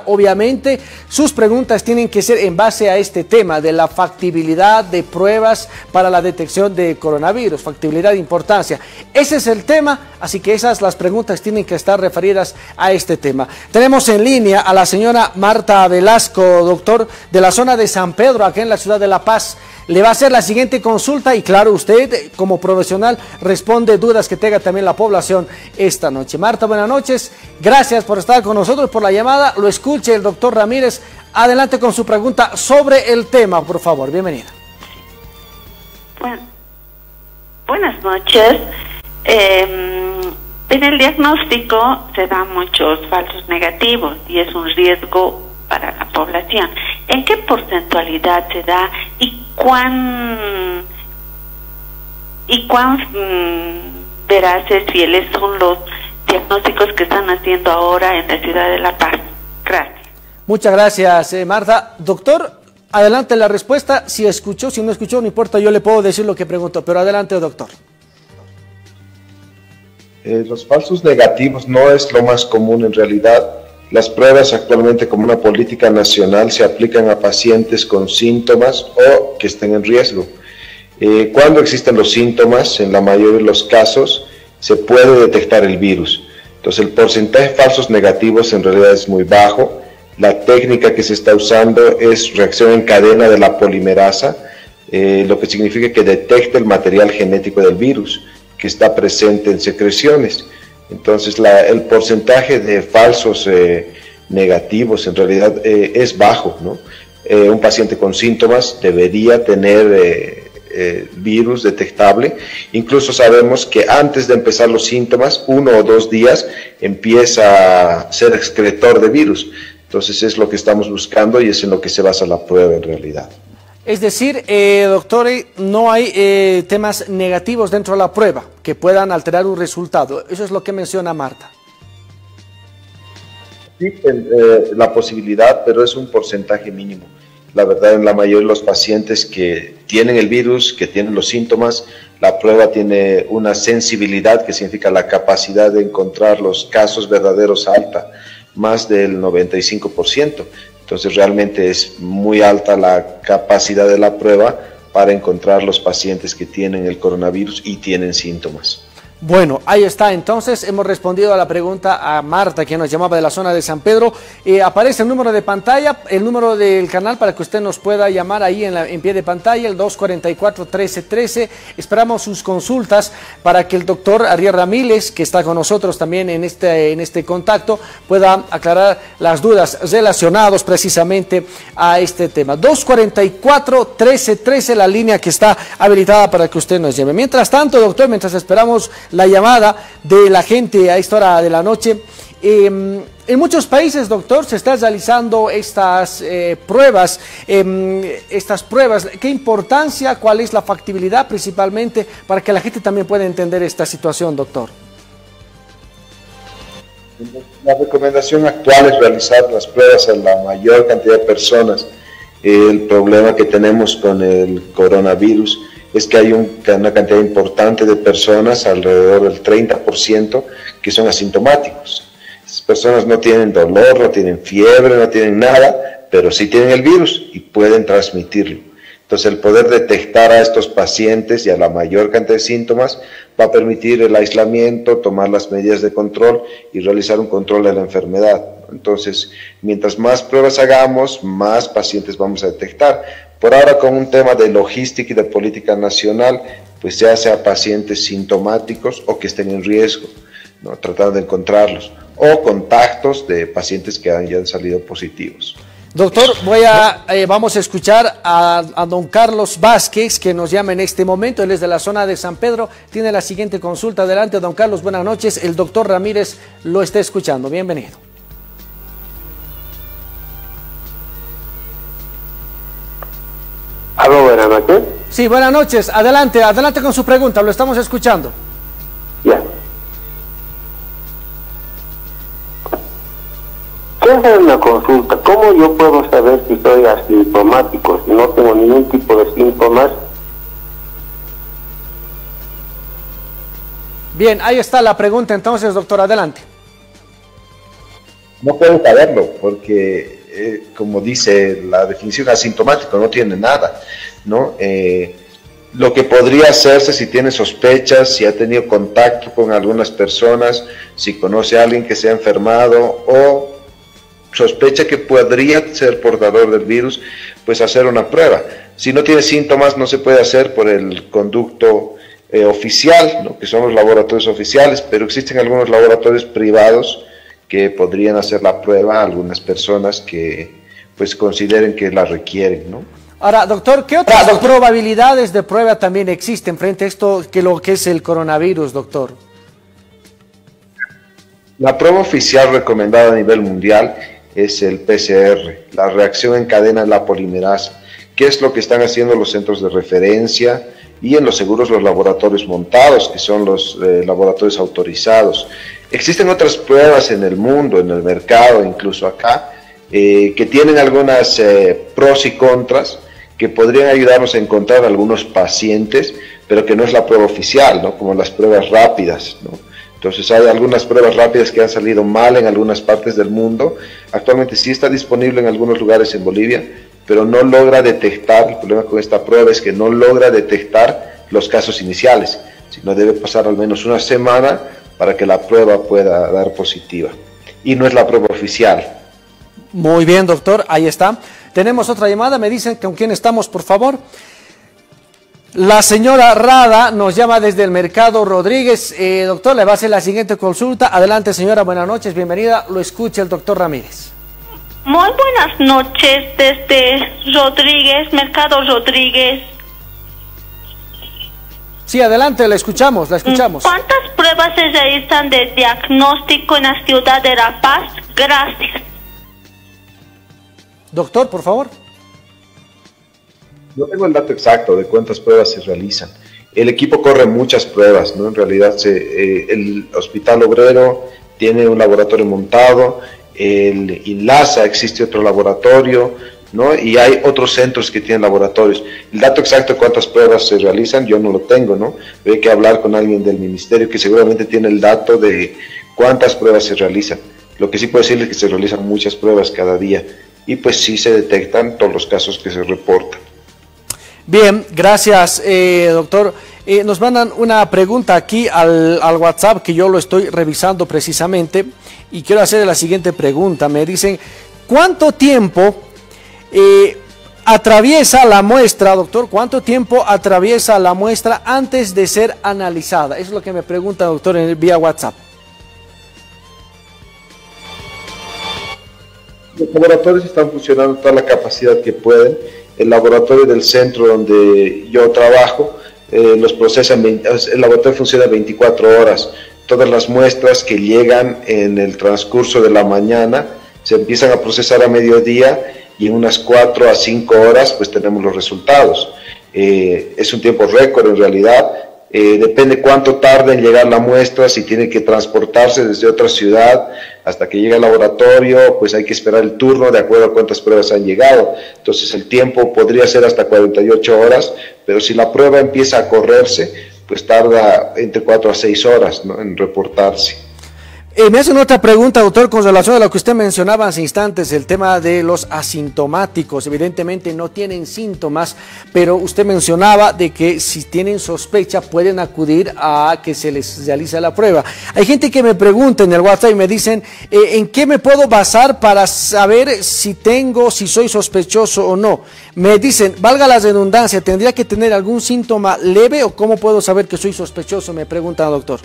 Obviamente, sus preguntas tienen que ser en base a este tema de la factibilidad de pruebas para la detección de coronavirus, factibilidad de importancia. Ese es el tema, así que las preguntas tienen que estar referidas a este tema. Tenemos en línea a la señora Marta Velasco, doctor de la zona de San Pedro, aquí en la ciudad de La Paz. Le va a hacer la siguiente consulta y claro, usted como profesional responde dudas que tenga también la población esta noche. Marta, buenas noches. Gracias por estar con nosotros, por la llamada. Lo escuche el doctor Ramírez. Adelante con su pregunta sobre el tema, por favor. Bienvenida. Bueno, buenas noches. En el diagnóstico se dan muchos falsos negativos y es un riesgo para la población. ¿En qué porcentualidad se da y cuán veraces, fieles son los diagnósticos que están haciendo ahora en la ciudad de La Paz? Gracias. Muchas gracias, Marta. Doctor, adelante la respuesta. Si escuchó, si no escuchó, no importa, yo le puedo decir lo que preguntó, pero adelante, doctor. Los falsos negativos no es lo más común en realidad. Las pruebas actualmente como una política nacional se aplican a pacientes con síntomas o que estén en riesgo. Cuando existen los síntomas, en la mayoría de los casos, se puede detectar el virus. Entonces el porcentaje de falsos negativos en realidad es muy bajo. La técnica que se está usando es reacción en cadena de la polimerasa, lo que significa que detecta el material genético del virus que está presente en secreciones. Entonces el porcentaje de falsos negativos en realidad es bajo, ¿no? Un paciente con síntomas debería tener virus detectable. Incluso sabemos que antes de empezar los síntomas, 1 o 2 días, empieza a ser excretor de virus. Entonces es lo que estamos buscando y es en lo que se basa la prueba en realidad. Es decir, doctor, no hay temas negativos dentro de la prueba que puedan alterar un resultado. Eso es lo que menciona Marta. Sí, la posibilidad, pero es un porcentaje mínimo. La verdad, en la mayoría de los pacientes que tienen el virus, que tienen los síntomas, la prueba tiene una sensibilidad, que significa la capacidad de encontrar los casos verdaderos alta, más del 95%. Entonces realmente es muy alta la capacidad de la prueba para encontrar los pacientes que tienen el coronavirus y tienen síntomas. Bueno, ahí está, entonces hemos respondido a la pregunta a Marta, que nos llamaba de la zona de San Pedro. Aparece el número de pantalla, el número del canal para que usted nos pueda llamar ahí en pie de pantalla, el 244-1313. Esperamos sus consultas para que el doctor Ariel Ramírez, que está con nosotros también en este contacto, pueda aclarar las dudas relacionadas precisamente a este tema. 244-1313, la línea que está habilitada para que usted nos llame. Mientras tanto, doctor, mientras esperamos la llamada de la gente a esta hora de la noche. En muchos países, doctor, se están realizando estas pruebas. ¿Qué importancia, cuál es la factibilidad principalmente para que la gente también pueda entender esta situación, doctor? La recomendación actual es realizar las pruebas a la mayor cantidad de personas. El problema que tenemos con el coronavirus es que hay una cantidad importante de personas, alrededor del 30%, que son asintomáticos. Esas personas no tienen dolor, no tienen fiebre, no tienen nada, pero sí tienen el virus y pueden transmitirlo. Entonces el poder detectar a estos pacientes y a la mayor cantidad de síntomas va a permitir el aislamiento, tomar las medidas de control y realizar un control de la enfermedad. Entonces, mientras más pruebas hagamos, más pacientes vamos a detectar. Por ahora, con un tema de logística y de política nacional, pues ya sea pacientes sintomáticos o que estén en riesgo, ¿no? Tratando de encontrarlos, o contactos de pacientes que ya han salido positivos. Doctor, vamos a escuchar a don Carlos Vázquez, que nos llama en este momento. Él es de la zona de San Pedro. Tiene la siguiente consulta. Adelante, don Carlos, buenas noches. El doctor Ramírez lo está escuchando. Bienvenido. ¿Aló, buenas noches? Sí, buenas noches. Adelante con su pregunta. Lo estamos escuchando. Ya. Quiero hacer una consulta. ¿Cómo yo puedo saber si soy asintomático, si no tengo ningún tipo de síntomas? Bien, ahí está la pregunta entonces, doctor, adelante. no pueden saberlo porque, como dice la definición, asintomático, no tiene nada, ¿no? Lo que podría hacerse si tiene sospechas, si ha tenido contacto con algunas personas, si conoce a alguien que se ha enfermado o sospecha que podría ser portador del virus, pues hacer una prueba. Si no tiene síntomas, no se puede hacer por el conducto oficial, ¿no? Que son los laboratorios oficiales, pero existen algunos laboratorios privados que podrían hacer la prueba a algunas personas que pues consideren que la requieren, ¿no? Ahora, doctor, ¿qué otras probabilidades de prueba también existen frente a esto, que lo que es el coronavirus, doctor? La prueba oficial recomendada a nivel mundial es el PCR, la reacción en cadena de la polimerasa, que es lo que están haciendo los centros de referencia y en los seguros los laboratorios montados, que son los laboratorios autorizados. Existen otras pruebas en el mundo, en el mercado, incluso acá, que tienen algunas pros y contras, que podrían ayudarnos a encontrar algunos pacientes, pero que no es la prueba oficial, ¿no? Como las pruebas rápidas, ¿no? Entonces hay algunas pruebas rápidas que han salido mal en algunas partes del mundo. Actualmente sí está disponible en algunos lugares en Bolivia, pero no logra detectar, el problema con esta prueba es que no logra detectar los casos iniciales, sino debe pasar al menos una semana para que la prueba pueda dar positiva. Y no es la prueba oficial. Muy bien, doctor, ahí está. Tenemos otra llamada, me dicen con quién estamos, por favor. La señora Rada nos llama desde el Mercado Rodríguez. Doctor, le va a hacer la siguiente consulta. Adelante, señora, buenas noches, bienvenida. Lo escucha el doctor Ramírez. Muy buenas noches desde Rodríguez, Mercado Rodríguez. Sí, adelante, la escuchamos, la escuchamos. ¿Cuántas pruebas se realizan de diagnóstico en la ciudad de La Paz? Gracias. Doctor, por favor. No tengo el dato exacto de cuántas pruebas se realizan. El equipo corre muchas pruebas, ¿no? En realidad el Hospital Obrero tiene un laboratorio montado, el INLASA existe otro laboratorio, ¿no? Y hay otros centros que tienen laboratorios. El dato exacto de cuántas pruebas se realizan yo no lo tengo, ¿no? Hay que hablar con alguien del ministerio que seguramente tiene el dato de cuántas pruebas se realizan. Lo que sí puedo decirles es que se realizan muchas pruebas cada día y pues sí se detectan todos los casos que se reportan. Bien, gracias, doctor. Nos mandan una pregunta aquí al WhatsApp que yo lo estoy revisando precisamente y quiero hacerle la siguiente pregunta. Me dicen, ¿cuánto tiempo atraviesa la muestra, doctor? ¿Cuánto tiempo atraviesa la muestra antes de ser analizada? Eso es lo que me pregunta, doctor, en vía WhatsApp. Los laboratorios están funcionando toda la capacidad que pueden. El laboratorio del centro donde yo trabajo, los procesan, el laboratorio funciona 24 horas. Todas las muestras que llegan en el transcurso de la mañana se empiezan a procesar a mediodía y en unas 4 a 5 horas pues tenemos los resultados. Es un tiempo récord en realidad. Depende cuánto tarda en llegar la muestra, si tiene que transportarse desde otra ciudad hasta que llegue al laboratorio, pues hay que esperar el turno de acuerdo a cuántas pruebas han llegado. Entonces el tiempo podría ser hasta 48 horas, pero si la prueba empieza a correrse, pues tarda entre 4 a 6 horas, ¿no?, en reportarse. Me hacen otra pregunta, doctor, con relación a lo que usted mencionaba hace instantes, el tema de los asintomáticos. Evidentemente no tienen síntomas, pero usted mencionaba de que si tienen sospecha pueden acudir a que se les realice la prueba. Hay gente que me pregunta en el WhatsApp y me dicen, ¿en qué me puedo basar para saber si soy sospechoso o no? Me dicen, valga la redundancia, ¿tendría que tener algún síntoma leve o cómo puedo saber que soy sospechoso? Me pregunta, doctor.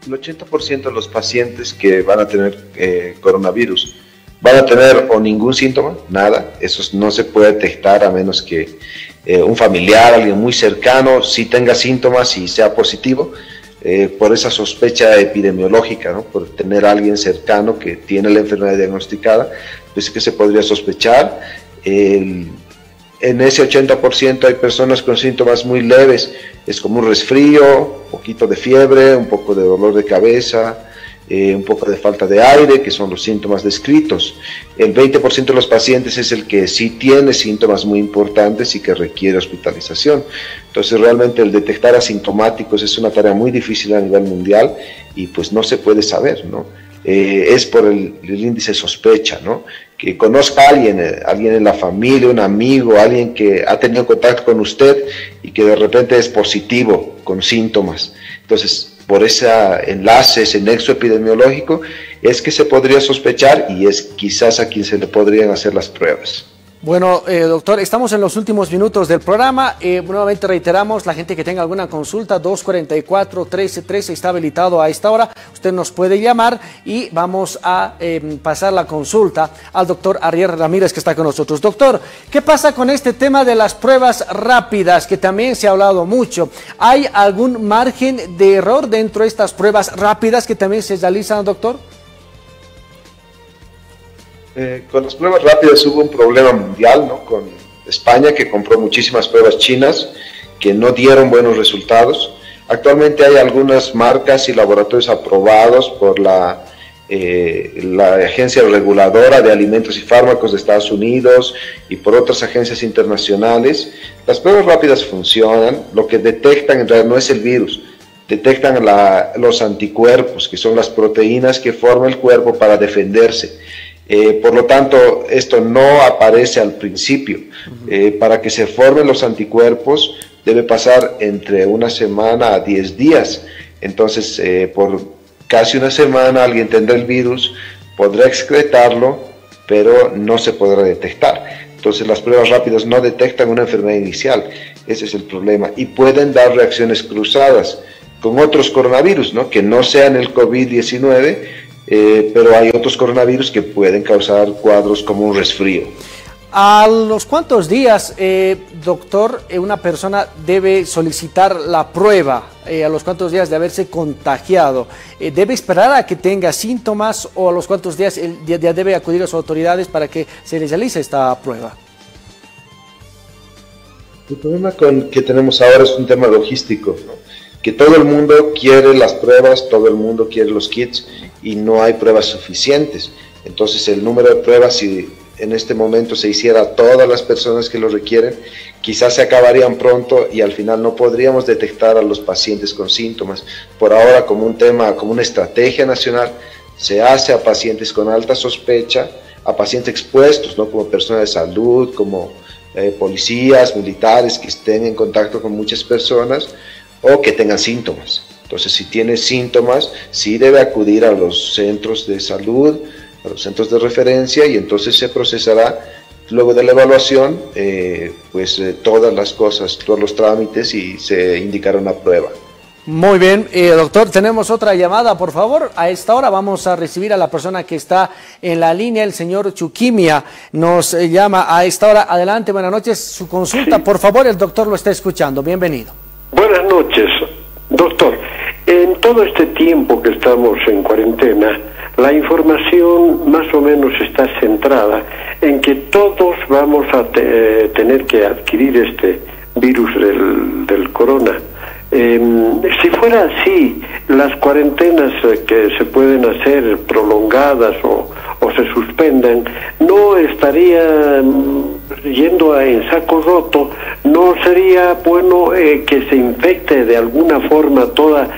El 80% de los pacientes que van a tener coronavirus van a tener o ningún síntoma, nada. Eso no se puede detectar a menos que un familiar, alguien muy cercano, sí tenga síntomas y sea positivo, por esa sospecha epidemiológica, ¿no?, por tener a alguien cercano que tiene la enfermedad diagnosticada, pues que se podría sospechar. En ese 80% hay personas con síntomas muy leves, es como un resfrío, un poquito de fiebre, un poco de dolor de cabeza, un poco de falta de aire, que son los síntomas descritos. El 20% de los pacientes es el que sí tiene síntomas muy importantes y que requiere hospitalización. Entonces realmente el detectar asintomáticos es una tarea muy difícil a nivel mundial y pues no se puede saber, ¿no? es por el índice sospecha, ¿no? Que conozca a alguien en la familia, un amigo, alguien que ha tenido contacto con usted y que de repente es positivo con síntomas. Entonces, por ese enlace, ese nexo epidemiológico, es que se podría sospechar y es quizás a quien se le podrían hacer las pruebas. Bueno, doctor, estamos en los últimos minutos del programa. Nuevamente reiteramos, la gente que tenga alguna consulta, 244-1313 está habilitado a esta hora. Usted nos puede llamar y vamos a pasar la consulta al doctor Ariel Ramírez, que está con nosotros. Doctor, ¿qué pasa con este tema de las pruebas rápidas, que también se ha hablado mucho? ¿Hay algún margen de error dentro de estas pruebas rápidas que también se realizan, doctor? Con las pruebas rápidas hubo un problema mundial, ¿no? Con España, que compró muchísimas pruebas chinas que no dieron buenos resultados. Actualmente hay algunas marcas y laboratorios aprobados por la Agencia Reguladora de Alimentos y Fármacos de Estados Unidos y por otras agencias internacionales. Las pruebas rápidas funcionan. Lo que detectan en realidad no es el virus, detectan los anticuerpos, que son las proteínas que forma el cuerpo para defenderse. Por lo tanto, esto no aparece al principio. Para que se formen los anticuerpos debe pasar entre una semana a 10 días. Entonces, por casi una semana alguien tendrá el virus, podrá excretarlo, pero no se podrá detectar. Entonces, las pruebas rápidas no detectan una enfermedad inicial. Ese es el problema. Y pueden dar reacciones cruzadas con otros coronavirus, ¿no? Que no sean el COVID-19, pero hay otros coronavirus que pueden causar cuadros como un resfrío. ¿A los cuántos días, doctor, una persona debe solicitar la prueba? ¿A los cuántos días de haberse contagiado? ¿Debe esperar a que tenga síntomas o a los cuántos días ya debe acudir a sus autoridades para que se les realice esta prueba? El problema que tenemos ahora es un tema logístico, ¿no? Que todo el mundo quiere las pruebas, todo el mundo quiere los kits y no hay pruebas suficientes. Entonces el número de pruebas, si en este momento se hiciera a todas las personas que lo requieren, quizás se acabarían pronto y al final no podríamos detectar a los pacientes con síntomas. Por ahora, como un tema, como una estrategia nacional, se hace a pacientes con alta sospecha, a pacientes expuestos, ¿no? Como personas de salud, como policías, militares que estén en contacto con muchas personas o que tengan síntomas. Entonces, si tiene síntomas, sí debe acudir a los centros de salud, a los centros de referencia, y entonces se procesará, luego de la evaluación, todas las cosas, todos los trámites, y se indicará una prueba. Muy bien, doctor, tenemos otra llamada, por favor. A esta hora vamos a recibir a la persona que está en la línea, el señor Chuquimia. Nos llama a esta hora. Adelante, buenas noches. Su consulta, sí. Por favor, el doctor lo está escuchando. Bienvenido. Buenas noches, doctor. En todo este tiempo que estamos en cuarentena, la información más o menos está centrada en que todos vamos a tener que adquirir este virus del corona. Si fuera así, las cuarentenas que se pueden hacer prolongadas o se suspendan, no estaría yendo en saco roto, no sería bueno que se infecte de alguna forma todas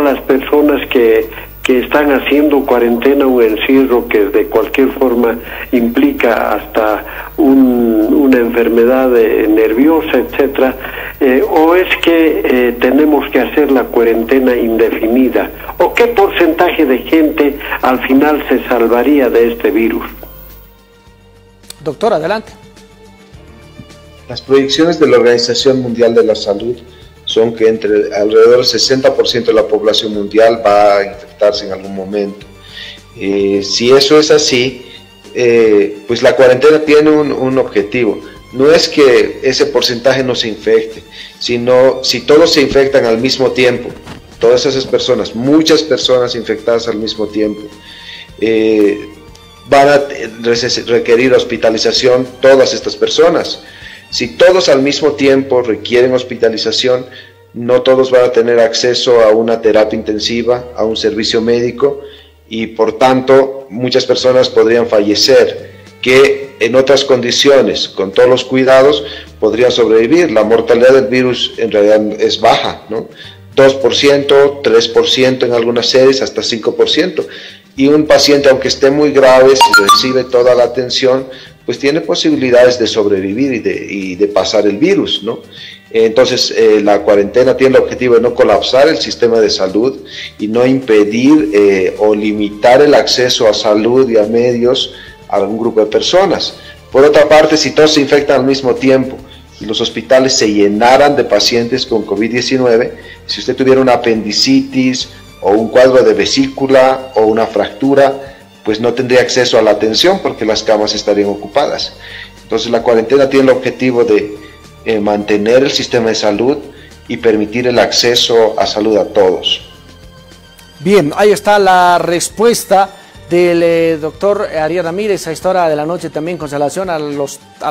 las personas que están haciendo cuarentena, un encierro que de cualquier forma implica hasta una enfermedad nerviosa, etcétera, o es que tenemos que hacer la cuarentena indefinida, o qué porcentaje de gente al final se salvaría de este virus. Doctor, adelante. Las proyecciones de la Organización Mundial de la Salud son que alrededor del 60% de la población mundial va a infectarse en algún momento. Si eso es así, pues la cuarentena tiene un objetivo. No es que ese porcentaje no se infecte, sino si todos se infectan al mismo tiempo, todas esas personas, muchas personas infectadas al mismo tiempo, van a requerir hospitalización todas estas personas. Si todos al mismo tiempo requieren hospitalización, no todos van a tener acceso a una terapia intensiva, a un servicio médico, y por tanto muchas personas podrían fallecer, que en otras condiciones, con todos los cuidados, podrían sobrevivir. La mortalidad del virus en realidad es baja, ¿no? 2%, 3% en algunas sedes, hasta 5%. y un paciente, aunque esté muy grave, si recibe toda la atención, pues tiene posibilidades de sobrevivir y de pasar el virus, ¿no? Entonces, la cuarentena tiene el objetivo de no colapsar el sistema de salud y no impedir o limitar el acceso a salud y a medios a algún grupo de personas. Por otra parte, si todos se infectan al mismo tiempo y los hospitales se llenaran de pacientes con COVID-19, si usted tuviera una apendicitis o un cuadro de vesícula o una fractura, pues no tendría acceso a la atención porque las camas estarían ocupadas. Entonces, la cuarentena tiene el objetivo de mantener el sistema de salud y permitir el acceso a salud a todos. Bien, ahí está la respuesta del doctor Ariel Ramírez a esta hora de la noche, también con relación a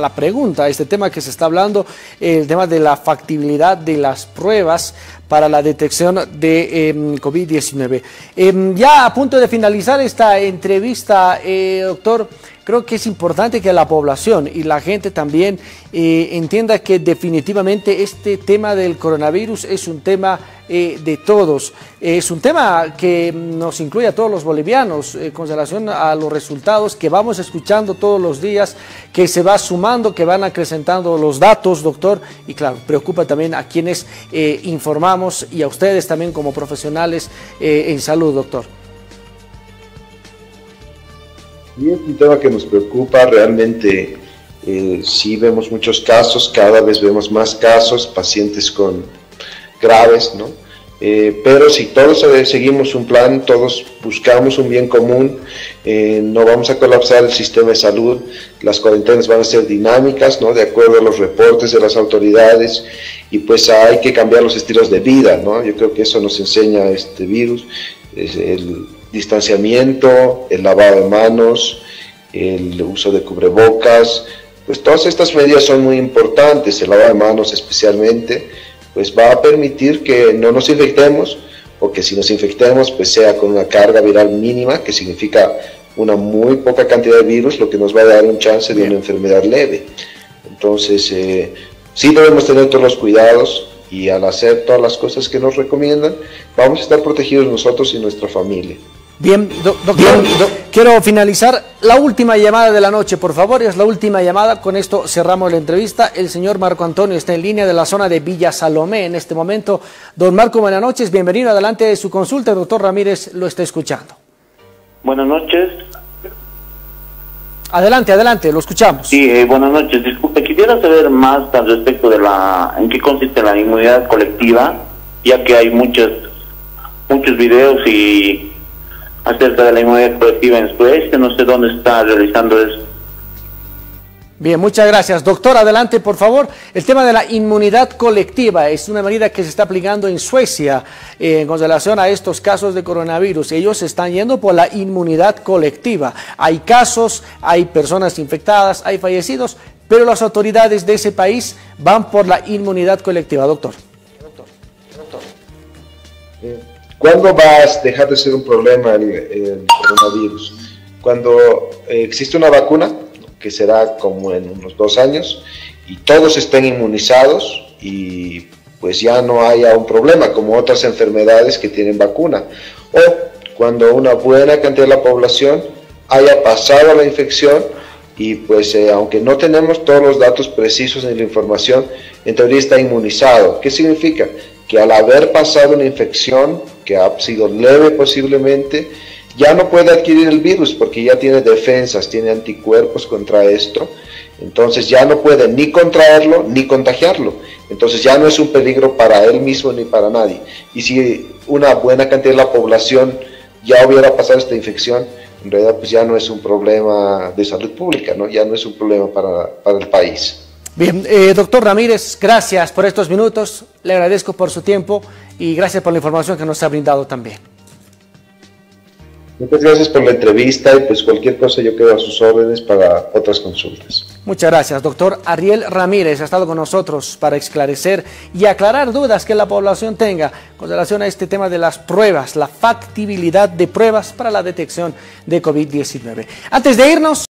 la pregunta, a este tema que se está hablando, el tema de la factibilidad de las pruebas para la detección de COVID-19. Ya a punto de finalizar esta entrevista, doctor, creo que es importante que la población y la gente también entienda que definitivamente este tema del coronavirus es un tema de todos. Es un tema que nos incluye a todos los bolivianos con relación a los resultados que vamos escuchando todos los días, que se va sumando, que van acrecentando los datos, doctor, y claro, preocupa también a quienes informamos y a ustedes también como profesionales en salud, doctor. Y es un tema que nos preocupa realmente. Sí vemos muchos casos, cada vez vemos más casos, pacientes graves, ¿no? Pero si todos seguimos un plan, todos buscamos un bien común, no vamos a colapsar el sistema de salud. Las cuarentenas van a ser dinámicas, ¿no? De acuerdo a los reportes de las autoridades, y pues hay que cambiar los estilos de vida, ¿no? Yo creo que eso nos enseña este virus, es el distanciamiento, el lavado de manos, el uso de cubrebocas. Pues todas estas medidas son muy importantes, el lavado de manos especialmente, pues va a permitir que no nos infectemos, o que si nos infectemos, pues sea con una carga viral mínima, que significa una muy poca cantidad de virus, lo que nos va a dar un chance de una enfermedad leve. Entonces, sí debemos tener todos los cuidados, y al hacer todas las cosas que nos recomiendan, vamos a estar protegidos nosotros y nuestra familia. Bien, doctor, quiero finalizar la última llamada de la noche, por favor, es la última llamada, con esto cerramos la entrevista. El señor Marco Antonio está en línea de la zona de Villa Salomé en este momento. Don Marco, buenas noches, bienvenido, adelante de su consulta, el doctor Ramírez lo está escuchando. Buenas noches. Adelante, adelante, lo escuchamos. Sí, buenas noches, disculpe, quisiera saber más al respecto de en qué consiste la inmunidad colectiva, ya que hay muchos videos y acerca de la inmunidad colectiva en Suecia, no sé dónde está realizando eso. Bien, muchas gracias. Doctor, adelante, por favor. El tema de la inmunidad colectiva es una medida que se está aplicando en Suecia con relación a estos casos de coronavirus. Ellos están yendo por la inmunidad colectiva. Hay casos, hay personas infectadas, hay fallecidos, pero las autoridades de ese país van por la inmunidad colectiva. Doctor. ¿Cuándo va a dejar de ser un problema el coronavirus? Cuando existe una vacuna, que será como en unos 2 años, y todos estén inmunizados y pues ya no haya un problema como otras enfermedades que tienen vacuna, o cuando una buena cantidad de la población haya pasado la infección y pues aunque no tenemos todos los datos precisos en la información, en teoría está inmunizado. ¿Qué significa? Que al haber pasado una infección que ha sido leve posiblemente, ya no puede adquirir el virus porque ya tiene defensas, tiene anticuerpos contra esto, entonces ya no puede ni contraerlo ni contagiarlo, entonces ya no es un peligro para él mismo ni para nadie. Y si una buena cantidad de la población ya hubiera pasado esta infección, en realidad pues ya no es un problema de salud pública, ¿no? Ya no es un problema para el país. Bien, doctor Ramírez, gracias por estos minutos, le agradezco por su tiempo y gracias por la información que nos ha brindado también. Muchas gracias por la entrevista y pues cualquier cosa yo quedo a sus órdenes para otras consultas. Muchas gracias, doctor Ariel Ramírez ha estado con nosotros para esclarecer y aclarar dudas que la población tenga con relación a este tema de las pruebas, la factibilidad de pruebas para la detección de COVID-19. Antes de irnos...